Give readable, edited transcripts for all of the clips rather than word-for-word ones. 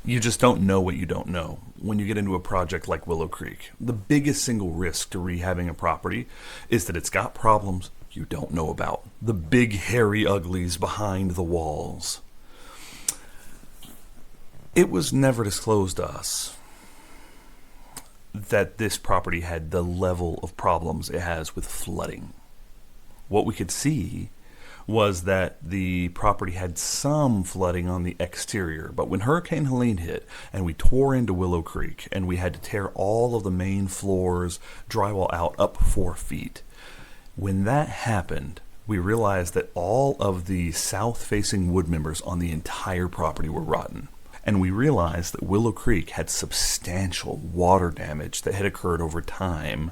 You just don't know what you don't know when you get into a project like Willow Creek. The biggest single risk to rehabbing a property is that it's got problems you don't know about. The big hairy uglies behind the walls. It was never disclosed to us that this property had the level of problems it has with flooding. What we could see was that the property had some flooding on the exterior, but when Hurricane Helene hit and we tore into Willow Creek and we had to tear all of the main floors, drywall out up 4 feet, when that happened, we realized that all of the south-facing wood members on the entire property were rotten. And we realized that Willow Creek had substantial water damage that had occurred over time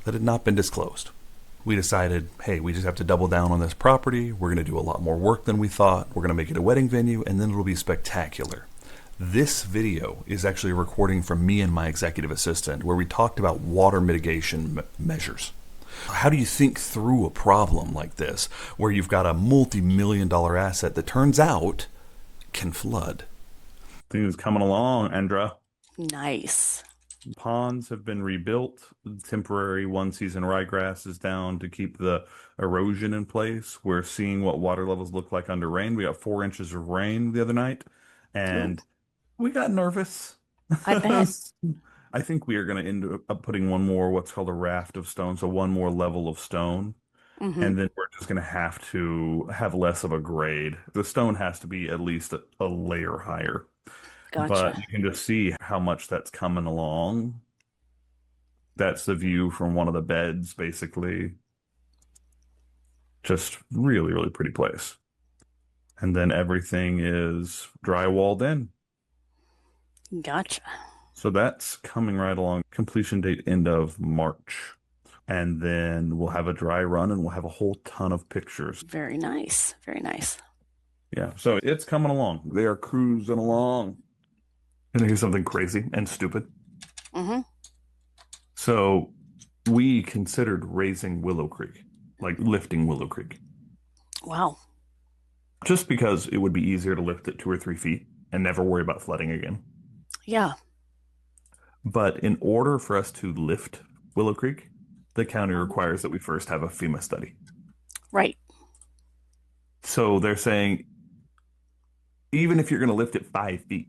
that had not been disclosed. We decided, hey, we just have to double down on this property. We're going to do a lot more work than we thought. We're going to make it a wedding venue, and then it'll be spectacular. This video is actually a recording from me and my executive assistant where we talked about water mitigation measures. How do you think through a problem like this where you've got a multi-million-dollar asset that turns out can flood? Things coming along, Andra. Nice. Ponds have been rebuilt. Temporary one-season ryegrass is down to keep the erosion in place. We're seeing what water levels look like under rain. We got 4 inches of rain the other night, and we got nervous. I bet. I think we are going to end up putting one more, what's called a raft of stone, so one more level of stone. And then we're just going to have to have less of a grade. The stone has to be at least a layer higher. Gotcha. But you can just see how much that's coming along. That's the view from one of the beds, basically. Just really, really pretty place. And then everything is drywalled in. Gotcha. So that's coming right along. Completion date end of March. And then we'll have a dry run and we'll have a whole ton of pictures. Very nice. Very nice. Yeah, so it's coming along. They are cruising along. And here's something crazy and stupid. So we considered raising Willow Creek, like lifting Willow Creek. Wow. Just because it would be easier to lift it 2 or 3 feet and never worry about flooding again. Yeah. But in order for us to lift Willow Creek, the county requires that we first have a FEMA study. Right. So they're saying, even if you're going to lift it 5 feet,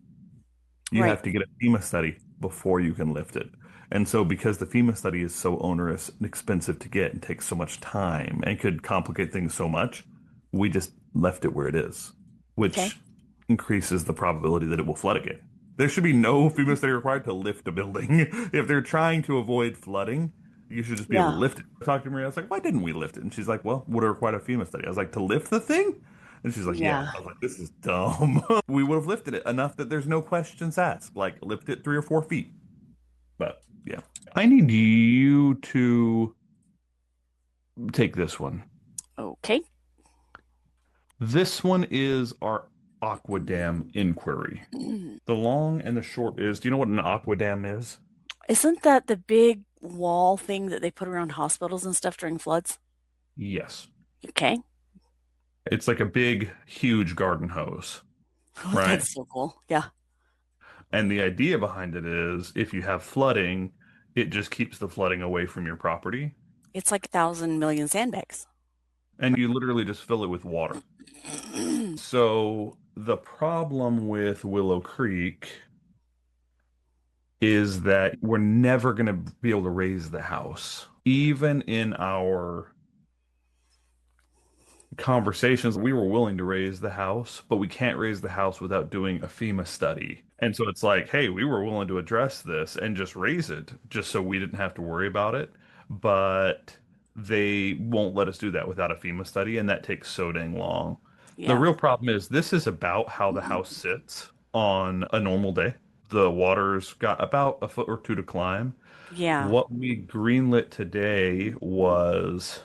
you have to get a FEMA study before you can lift it. And so because the FEMA study is so onerous and expensive to get and takes so much time and could complicate things so much, we just left it where it is, which increases the probability that it will flood again. There should be no FEMA study required to lift a building. If they're trying to avoid flooding, you should just be able to lift it. I talked to Maria, I was like, why didn't we lift it? And she's like, well, would it require a FEMA study? I was like, to lift the thing? And she's like, yeah. I was like, this is dumb. We would have lifted it enough that there's no questions asked. Like, lift it 3 or 4 feet. But, yeah. I need you to take this one. Okay. This one is our Aqua Dam inquiry. The long and the short is, do you know what an Aqua Dam is? Isn't that the big wall thing that they put around hospitals and stuff during floods? Yes. Okay. It's like a big, huge garden hose, Oh, right? that's so cool. Yeah. And the idea behind it is if you have flooding, it just keeps the flooding away from your property. It's like 1,000,000,000 sandbags. And you literally just fill it with water. So the problem with Willow Creek is that we're never going to be able to raise the house. Even in our conversations, we were willing to raise the house, but we can't raise the house without doing a FEMA study. And so it's like, hey, we were willing to address this and just raise it just so we didn't have to worry about it. But they won't let us do that without a FEMA study, and that takes so dang long. The real problem is this is about how the house sits on a normal day. The water's got about a foot or two to climb. Yeah. What we greenlit today was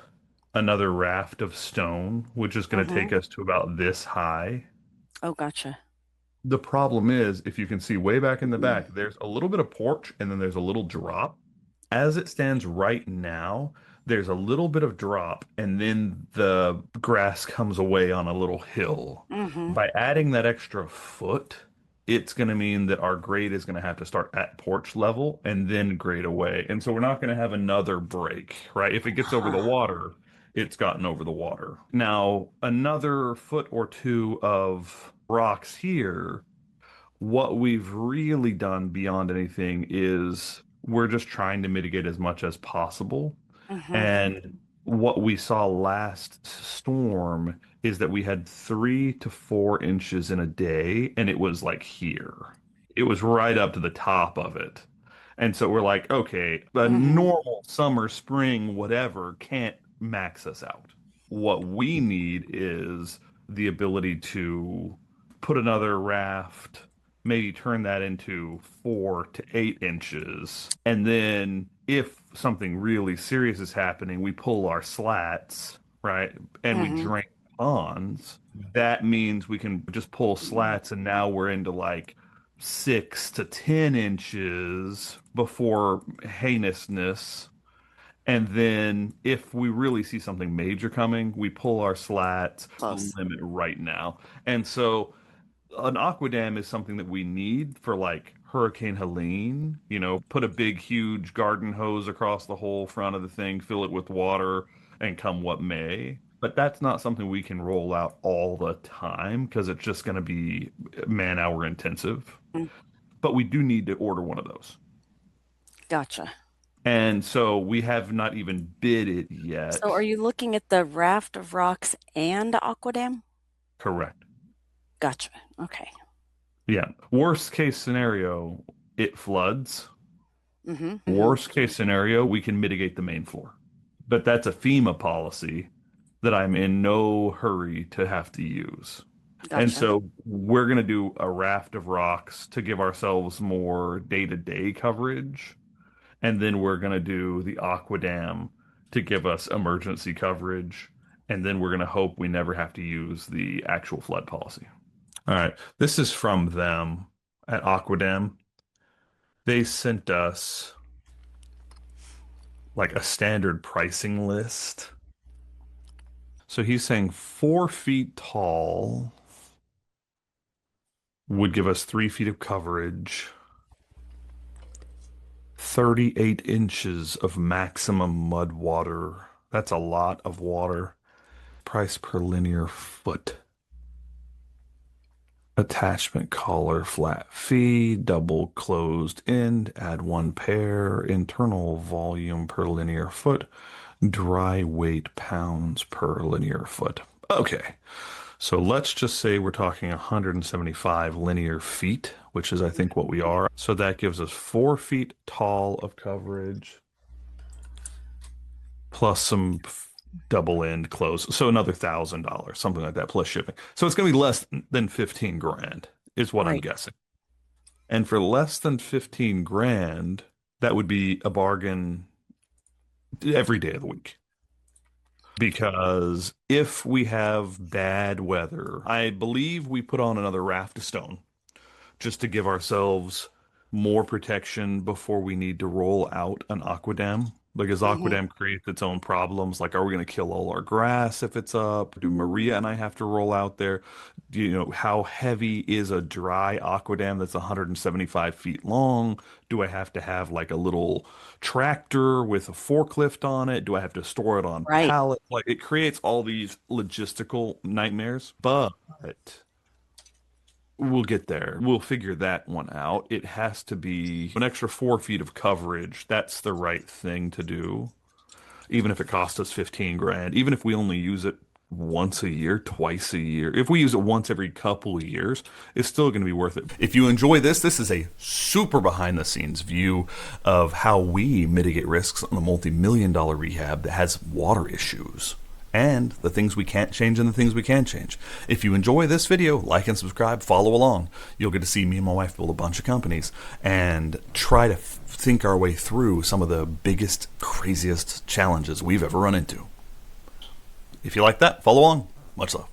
another raft of stone, which is going to take us to about this high. Oh, gotcha. The problem is, if you can see way back in the back, there's a little bit of porch and then there's a little drop. As it stands right now, there's a little bit of drop and then the grass comes away on a little hill. By adding that extra foot, it's going to mean that our grade is going to have to start at porch level and then grade away. And so we're not going to have another break, right? If it gets over the Huh. water, it's gotten over the water. Now, another foot or two of rocks here, what we've really done beyond anything is we're just trying to mitigate as much as possible. Mm-hmm. And what we saw last storm is that we had 3 to 4 inches in a day, and it was like here. It was right up to the top of it. And so we're like, okay, a Mm-hmm. normal summer, spring, whatever can't max us out. What we need is the ability to put another raft, maybe turn that into 4 to 8 inches. And then if something really serious is happening, we pull our slats, right? And we Mm-hmm. drain ponds. That means we can just pull slats, and now we're into like 6 to 10 inches before heinousness. And then if we really see something major coming, we pull our slats to the Close. limit right now. And so an aqua dam is something that we need for like Hurricane Helene, put a big, huge garden hose across the whole front of the thing, fill it with water, and come what may. But that's not something we can roll out all the time because it's just going to be man hour intensive. Mm. But we do need to order one of those. Gotcha. And so we have not even bid it So yet. are you looking at the raft of rocks and Aqua Dam? Correct. Gotcha. Okay. Yeah. Worst case scenario, it floods. Mm-hmm. Worst case scenario, we can mitigate the main floor. But that's a FEMA policy that I'm in no hurry to have to use. And Gotcha. so we're going to do a raft of rocks to give ourselves more day-to-day coverage. And then we're going to do the Aqua Dam to give us emergency coverage. And then we're going to hope we never have to use the actual flood policy. All right. This is from them at Aqua Dam. They sent us like a standard pricing list. So he's saying 4 feet tall would give us 3 feet of coverage, 38 inches of maximum mud water. That's a lot of water. Price per linear foot. Attachment collar, flat fee, double closed end, add 1 pair, internal volume per linear foot, dry weight pounds per linear foot. Okay, so let's just say we're talking 175 linear feet, which is, I think, what we are. So that gives us 4 feet tall of coverage, plus some double end close. So another $1,000, something like that, plus shipping. So it's going to be less than 15 grand, is what I'm Right. guessing. And for less than 15 grand, that would be a bargain every day of the week. Because if we have bad weather, I believe we put on another raft of stone just to give ourselves more protection before we need to roll out an aquadam. Because Mm-hmm. aquadam creates its own problems. Like, are we going to kill all our grass if it's up? Do Maria and I have to roll out there? Do you know how heavy is a dry aquadam that's 175 feet long? Do I have to have like a little tractor with a forklift on it? Do I have to store it on Right. pallets? Like, it creates all these logistical nightmares. But we'll get there. We'll figure that one out. It has to be an extra 4 feet of coverage. That's the right thing to do, even if it costs us 15 grand, even if we only use it once a year, twice a year. If we use it once every couple of years, it's still going to be worth it. If you enjoy this is a super behind the scenes view of how we mitigate risks on a multi-million-dollar rehab that has water issues and the things we can't change and the things we can change. If you enjoy this video, like and subscribe, follow along. You'll get to see me and my wife build a bunch of companies and try to think our way through some of the biggest, craziest challenges we've ever run into. If you like that, follow along. Much love.